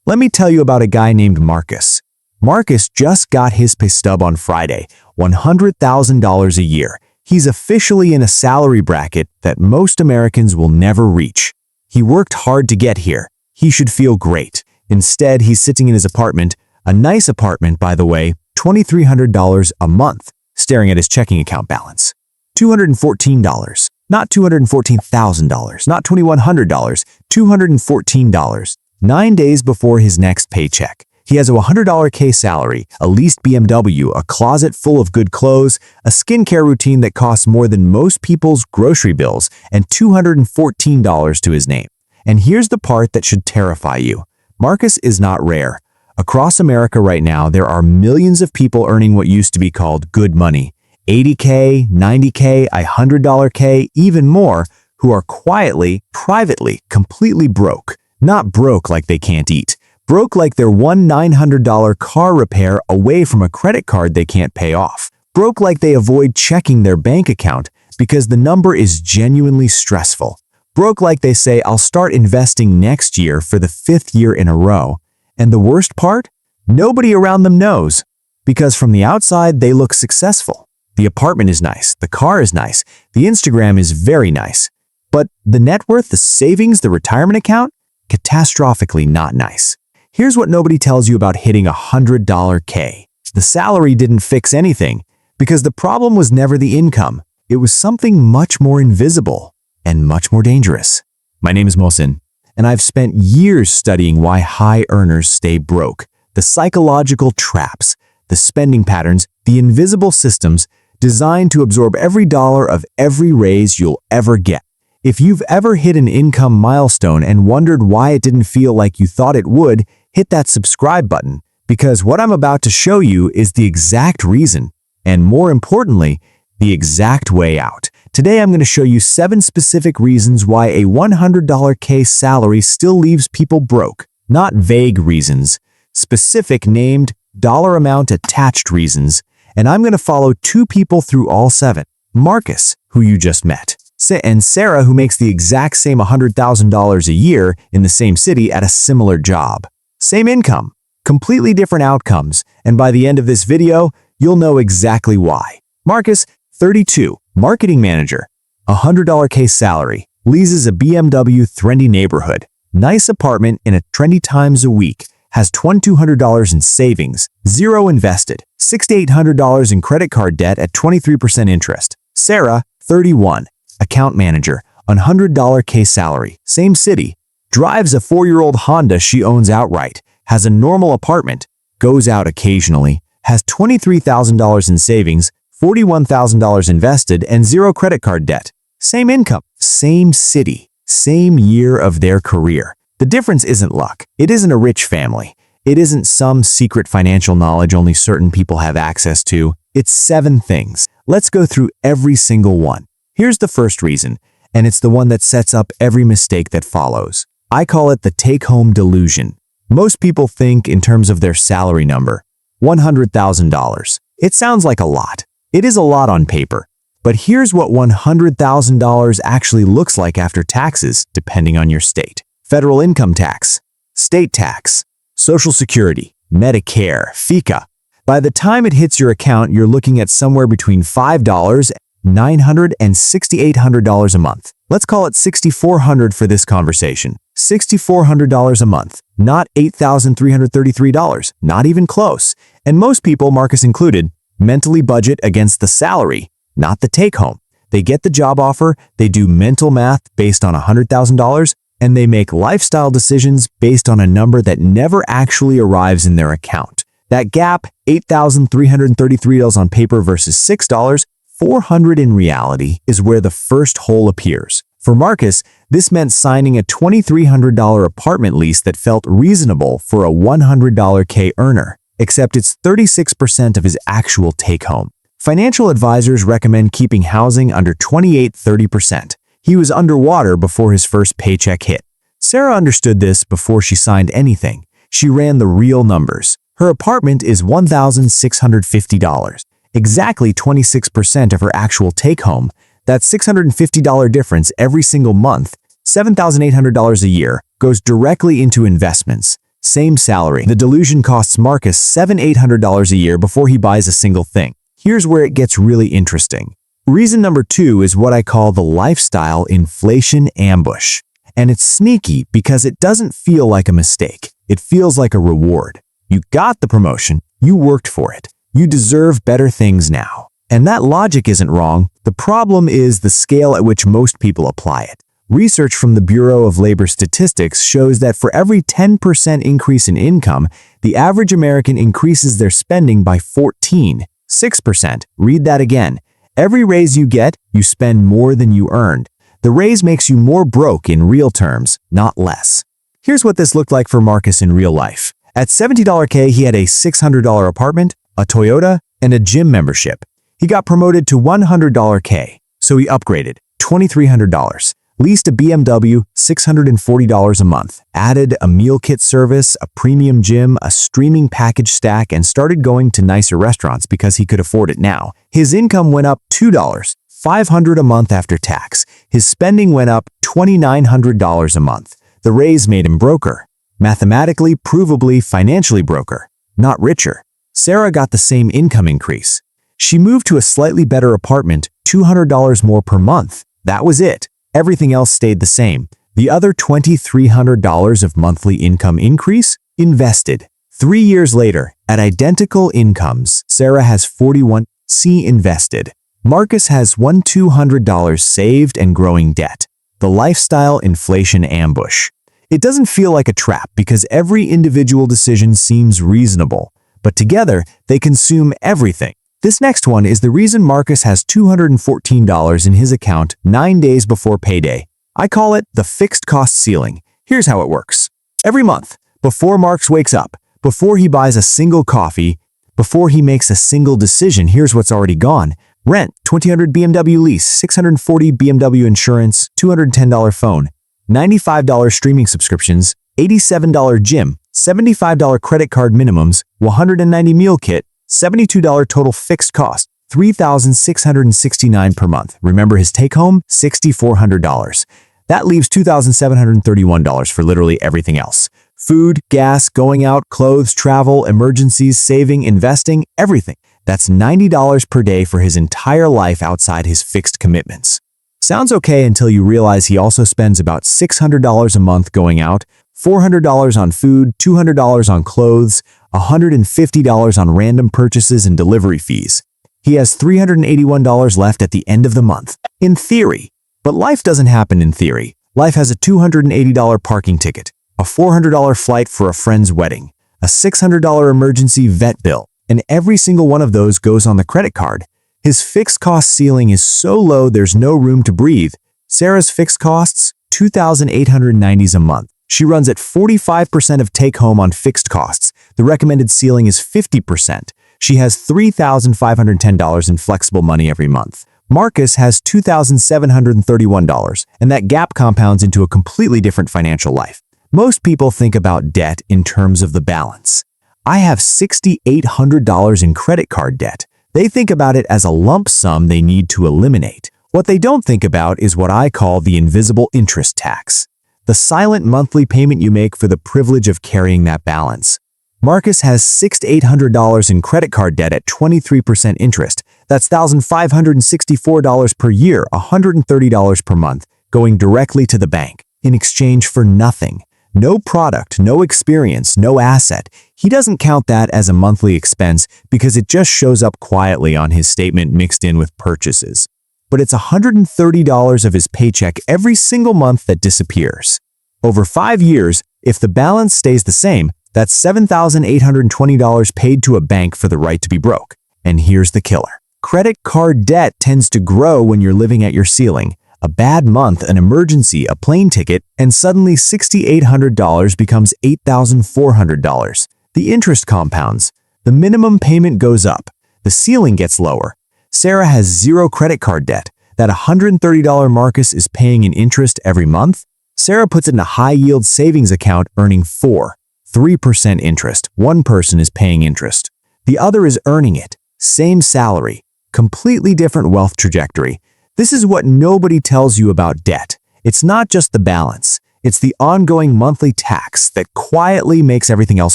Let me tell you about a guy named Marcus. Marcus just got his pay stub on Friday, $100,000 a year. He's officially in a salary bracket that most Americans will never reach. He worked hard to get here. He should feel great. Instead, he's sitting in his apartment, a nice apartment, by the way, $2,300 a month, staring at his checking account balance. $214, not $214,000, not $2,100, $214, 9 days before his next paycheck. He has a $100K salary, a leased BMW, a closet full of good clothes, a skincare routine that costs more than most people's grocery bills, and $214 to his name. And here's the part that should terrify you. Marcus is not rare. Across America right now, there are millions of people earning what used to be called good money, $80K, $90K, $100K, even more, who are quietly, privately, completely broke. Not broke like they can't eat. Broke like they're one $900 car repair away from a credit card they can't pay off. Broke like they avoid checking their bank account because the number is genuinely stressful. Broke like they say, I'll start investing next year for the 5th year in a row. And the worst part? Nobody around them knows. Because from the outside, they look successful. The apartment is nice, the car is nice, the Instagram is very nice. But the net worth, the savings, the retirement account? Catastrophically not nice. Here's what nobody tells you about hitting $100K. The salary didn't fix anything, because the problem was never the income. It was something much more invisible and much more dangerous. My name is Mohsin, and I've spent years studying why high earners stay broke, the psychological traps, the spending patterns, the invisible systems designed to absorb every dollar of every raise you'll ever get. If you've ever hit an income milestone and wondered why it didn't feel like you thought it would, hit that subscribe button, because what I'm about to show you is the exact reason, and more importantly, the exact way out. Today I'm going to show you 7 specific reasons why a $100K salary still leaves people broke. Not vague reasons, specific named, dollar amount attached reasons, and I'm going to follow 2 people through all 7. Marcus, who you just met, and Sarah, who makes the exact same $100,000 a year in the same city at a similar job. Same income, completely different outcomes, and by the end of this video, you'll know exactly why. Marcus, 32, marketing manager, $100K salary, leases a BMW trendy neighborhood, nice apartment in a trendy times a week, has $2,200 in savings, 0 invested, $6,800 in credit card debt at 23% interest. Sarah, 31, account manager, $100K salary, same city, drives a 4-year-old Honda she owns outright, has a normal apartment, goes out occasionally, has $23,000 in savings, $41,000 invested, and 0 credit card debt. Same income, same city, same year of their career. The difference isn't luck. It isn't a rich family. It isn't some secret financial knowledge only certain people have access to. It's 7 things. Let's go through every single one. Here's the first reason, and it's the one that sets up every mistake that follows. I call it the take-home delusion. Most people think in terms of their salary number, $100,000. It sounds like a lot. It is a lot on paper. But here's what $100,000 actually looks like after taxes, depending on your state. Federal income tax, state tax, Social Security, Medicare, FICA. By the time it hits your account, you're looking at somewhere between $500 and $6,800 a month. Let's call it $6,400 for this conversation. $6,400 a month, not $8,333, not even close. And most people, Marcus included, mentally budget against the salary, not the take-home. They get the job offer, they do mental math based on $100,000, and they make lifestyle decisions based on a number that never actually arrives in their account. That gap, $8,333 on paper versus $6, $400 in reality, is where the first hole appears. For Marcus, this meant signing a $2,300 apartment lease that felt reasonable for a $100K earner, except it's 36% of his actual take-home. Financial advisors recommend keeping housing under 28–30%. He was underwater before his first paycheck hit. Sarah understood this before she signed anything. She ran the real numbers. Her apartment is $1,650, exactly 26% of her actual take-home. That $650 difference every single month, $7,800 a year, goes directly into investments, Same salary. The delusion costs Marcus $700-800 a year before he buys a single thing. Here's where it gets really interesting. Reason number 2 is what I call the lifestyle inflation ambush. And it's sneaky because it doesn't feel like a mistake. It feels like a reward. You got the promotion. You worked for it. You deserve better things now. And that logic isn't wrong. The problem is the scale at which most people apply it. Research from the Bureau of Labor Statistics shows that for every 10% increase in income, the average American increases their spending by 14.6%. Read that again. Every raise you get, you spend more than you earned. The raise makes you more broke in real terms, not less. Here's what this looked like for Marcus in real life. At $70K, he had a $600 apartment, a Toyota, and a gym membership. He got promoted to $100K, so he upgraded, $2,300, leased a BMW, $640 a month, added a meal kit service, a premium gym, a streaming package stack, and started going to nicer restaurants because he could afford it now. His income went up $2, $500 a month after tax. His spending went up $2,900 a month. The raise made him broker. Mathematically, provably, financially broker, not richer. Sarah got the same income increase. She moved to a slightly better apartment, $200 more per month. That was it. Everything else stayed the same. The other $2,300 of monthly income increase? Invested. 3 years later, at identical incomes, Sarah has $41C invested. Marcus has $1,200 saved and growing debt. The lifestyle inflation ambush. It doesn't feel like a trap because every individual decision seems reasonable, but together they consume everything. This next one is the reason Marcus has $214 in his account 9 days before payday. I call it the fixed cost ceiling. Here's how it works. Every month, before Marcus wakes up, before he buys a single coffee, before he makes a single decision, here's what's already gone. Rent, $2,000 BMW lease, $640 BMW insurance, $210 phone, $95 streaming subscriptions, $87 gym, $75 credit card minimums, $190 meal kit, $72 total fixed cost, $3,669 per month. Remember his take-home? $6,400. That leaves $2,731 for literally everything else. Food, gas, going out, clothes, travel, emergencies, saving, investing, everything. That's $90 per day for his entire life outside his fixed commitments. Sounds okay until you realize he also spends about $600 a month going out, $400 on food, $200 on clothes, $150 on random purchases and delivery fees. He has $381 left at the end of the month. In theory. But life doesn't happen in theory. Life has a $280 parking ticket, a $400 flight for a friend's wedding, a $600 emergency vet bill, and every single one of those goes on the credit card. His fixed cost ceiling is so low there's no room to breathe. Sarah's fixed costs, $2,890 a month. She runs at 45% of take-home on fixed costs. The recommended ceiling is 50%. She has $3,510 in flexible money every month. Marcus has $2,731, and that gap compounds into a completely different financial life. Most people think about debt in terms of the balance. I have $6,800 in credit card debt. They think about it as a lump sum they need to eliminate. What they don't think about is what I call the invisible interest tax. The silent monthly payment you make for the privilege of carrying that balance. Marcus has $6,800 in credit card debt at 23% interest. That's $1,564 per year, $130 per month, going directly to the bank, in exchange for nothing. No product, no experience, no asset. He doesn't count that as a monthly expense because it just shows up quietly on his statement mixed in with purchases. But it's $130 of his paycheck every single month that disappears. Over 5 years, if the balance stays the same, that's $7,820 paid to a bank for the right to be broke. And here's the killer. Credit card debt tends to grow when you're living at your ceiling. A bad month, an emergency, a plane ticket, and suddenly $6,800 becomes $8,400. The interest compounds. The minimum payment goes up. The ceiling gets lower. Sarah has zero credit card debt. That $130 Marcus is paying in interest every month. Sarah puts it in a high-yield savings account earning 3% interest. One person is paying interest. The other is earning it. Same salary. Completely different wealth trajectory. This is what nobody tells you about debt. It's not just the balance. It's the ongoing monthly tax that quietly makes everything else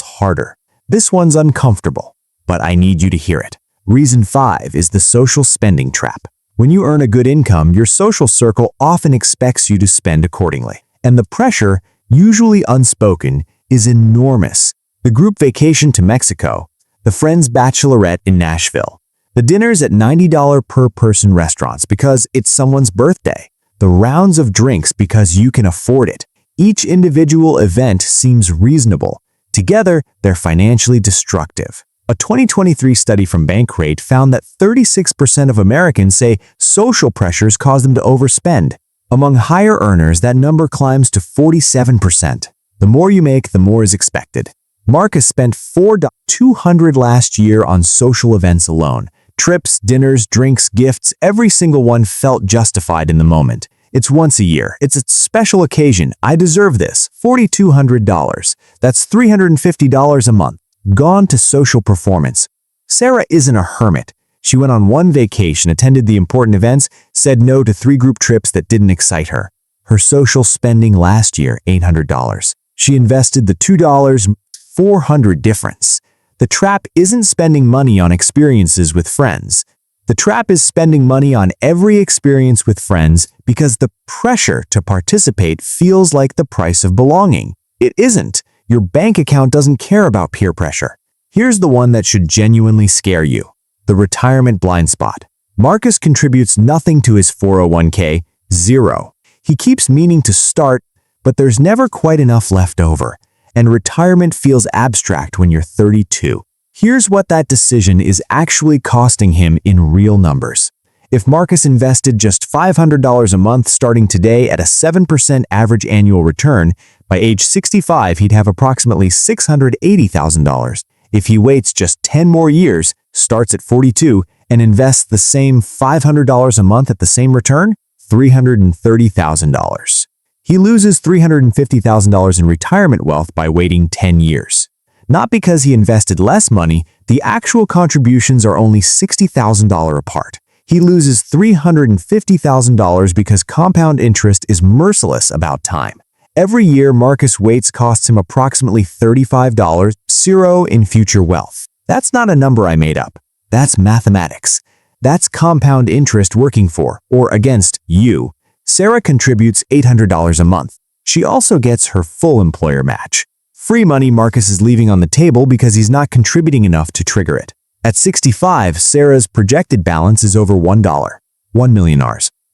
harder. This one's uncomfortable, but I need you to hear it. Reason 5 is the social spending trap. When you earn a good income, your social circle often expects you to spend accordingly. And the pressure, usually unspoken, is enormous. The group vacation to Mexico, the friend's bachelorette in Nashville, the dinners at $90 per person restaurants because it's someone's birthday, the rounds of drinks because you can afford it. Each individual event seems reasonable. Together, they're financially destructive. A 2023 study from Bankrate found that 36% of Americans say social pressures cause them to overspend. Among higher earners, that number climbs to 47%. The more you make, the more is expected. Marcus spent $4,200 last year on social events alone. Trips, dinners, drinks, gifts, every single one felt justified in the moment. It's once a year. It's a special occasion. I deserve this. $4,200. That's $350 a month. Gone to social performance. Sarah isn't a hermit. She went on one vacation, attended the important events, said no to 3 group trips that didn't excite her. Her social spending last year, $800. She invested the $2,400 difference. The trap isn't spending money on experiences with friends. The trap is spending money on every experience with friends because the pressure to participate feels like the price of belonging. It isn't. Your bank account doesn't care about peer pressure. Here's the one that should genuinely scare you. The retirement blind spot. Marcus contributes nothing to his 401k, zero. He keeps meaning to start, but there's never quite enough left over, and retirement feels abstract when you're 32. Here's what that decision is actually costing him in real numbers. If Marcus invested just $500 a month starting today at a 7% average annual return, by age 65 he'd have approximately $680,000. If he waits just 10 more years, starts at 42, and invests the same $500 a month at the same return, $330,000. He loses $350,000 in retirement wealth by waiting 10 years. Not because he invested less money, the actual contributions are only $60,000 apart. He loses $350,000 because compound interest is merciless about time. Every year, Marcus waits costs him approximately $35, zero in future wealth. That's not a number I made up. That's mathematics. That's compound interest working for, or against, you. Sarah contributes $800 a month. She also gets her full employer match. Free money Marcus is leaving on the table because he's not contributing enough to trigger it. At 65, Sarah's projected balance is over $1 million.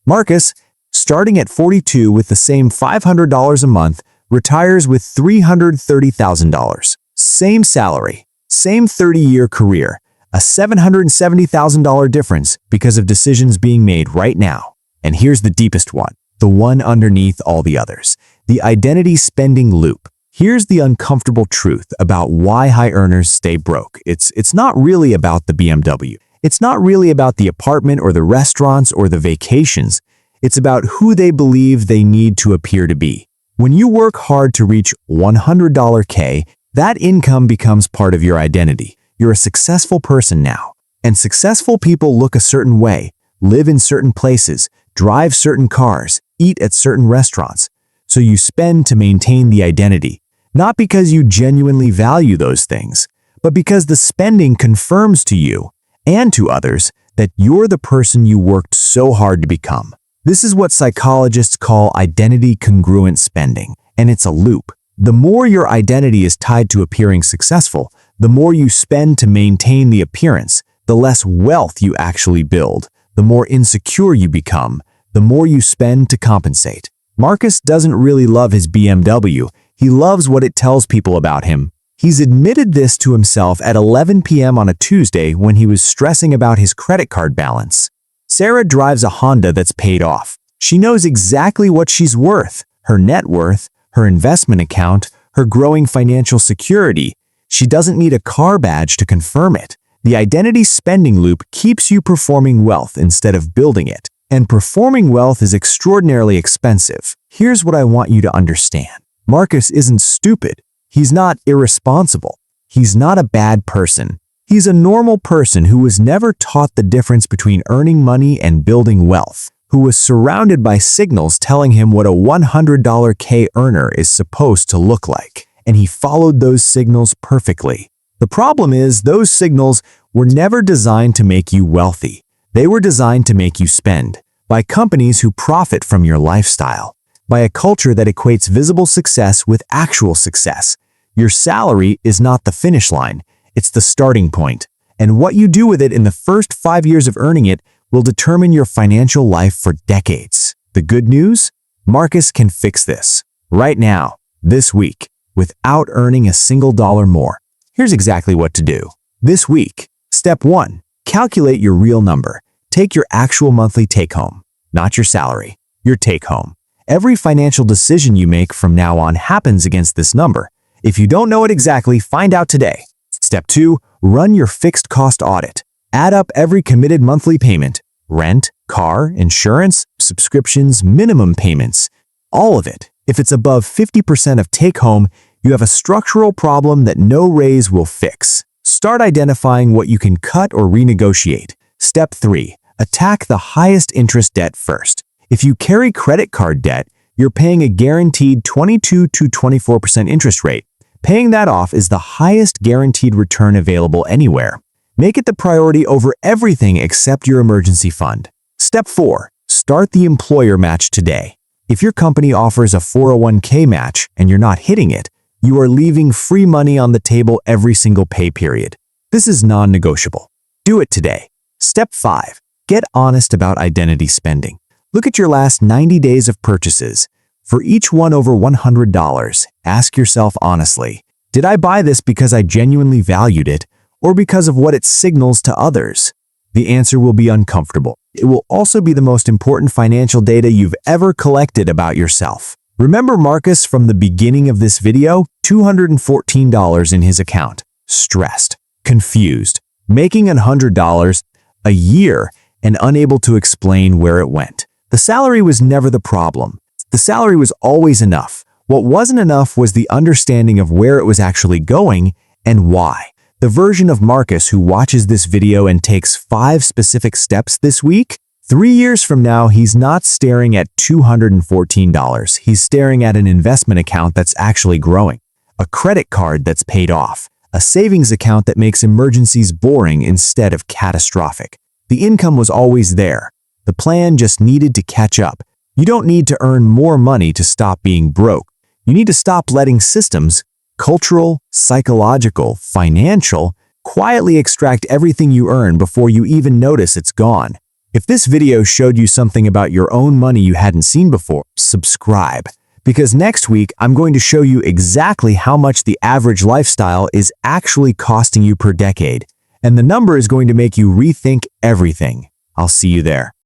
Marcus, starting at 42 with the same $500 a month, retires with $330,000. Same salary, same 30-year career, a $770,000 difference because of decisions being made right now. And here's the deepest one, the one underneath all the others, the identity spending loop. Here's the uncomfortable truth about why high earners stay broke. It's not really about the BMW. It's not really about the apartment or the restaurants or the vacations. It's about who they believe they need to appear to be. When you work hard to reach $100K, that income becomes part of your identity. You're a successful person now. And successful people look a certain way, live in certain places, drive certain cars, eat at certain restaurants. So you spend to maintain the identity, not because you genuinely value those things, but because the spending confirms to you and to others that you're the person you worked so hard to become. This is what psychologists call identity congruent spending, and it's a loop. The more your identity is tied to appearing successful, the more you spend to maintain the appearance, the less wealth you actually build, the more insecure you become, the more you spend to compensate. Marcus doesn't really love his BMW. He loves what it tells people about him. He's admitted this to himself at 11 p.m. on a Tuesday when he was stressing about his credit card balance. Sarah drives a Honda that's paid off. She knows exactly what she's worth, her net worth, her investment account, her growing financial security. She doesn't need a car badge to confirm it. The identity spending loop keeps you performing wealth instead of building it. And performing wealth is extraordinarily expensive. Here's what I want you to understand. Marcus isn't stupid. He's not irresponsible. He's not a bad person. He's a normal person who was never taught the difference between earning money and building wealth. who was surrounded by signals telling him what a $100K earner is supposed to look like, and he followed those signals perfectly. The problem is, those signals were never designed to make you wealthy. They were designed to make you spend, by companies who profit from your lifestyle, by a culture that equates visible success with actual success. Your salary is not the finish line, it's the starting point, and what you do with it in the first 5 years of earning it will determine your financial life for decades. The good news? Marcus can fix this, right now, this week, without earning a single dollar more. Here's exactly what to do. This week, Step 1. Calculate your real number. Take your actual monthly take-home, not your salary, your take-home. Every financial decision you make from now on happens against this number. If you don't know it exactly, find out today. Step 2. Run your fixed cost audit. Add up every committed monthly payment, rent, car, insurance, subscriptions, minimum payments, all of it. If it's above 50% of take-home, you have a structural problem that no raise will fix. Start identifying what you can cut or renegotiate. Step 3. Attack the highest interest debt first. If you carry credit card debt, you're paying a guaranteed 22 to 24% interest rate. Paying that off is the highest guaranteed return available anywhere. Make it the priority over everything except your emergency fund. Step 4. Start the employer match today. If your company offers a 401k match and you're not hitting it, you are leaving free money on the table every single pay period. This is non-negotiable. Do it today. Step 5. Get honest about identity spending. Look at your last 90 days of purchases. For each one over $100, ask yourself honestly, did I buy this because I genuinely valued it, or because of what it signals to others? The answer will be uncomfortable. It will also be the most important financial data you've ever collected about yourself. Remember Marcus from the beginning of this video? $214 in his account. Stressed, confused, making $100 a year and unable to explain where it went. The salary was never the problem. The salary was always enough. What wasn't enough was the understanding of where it was actually going and why. The version of Marcus who watches this video and takes 5 specific steps this week, 3 years from now, he's not staring at $214. He's staring at an investment account that's actually growing, a credit card that's paid off, a savings account that makes emergencies boring instead of catastrophic. The income was always there. The plan just needed to catch up. You don't need to earn more money to stop being broke. You need to stop letting systems, cultural, psychological, financial, quietly extract everything you earn before you even notice it's gone. If this video showed you something about your own money you hadn't seen before, subscribe. Because next week, I'm going to show you exactly how much the average lifestyle is actually costing you per decade. And the number is going to make you rethink everything. I'll see you there.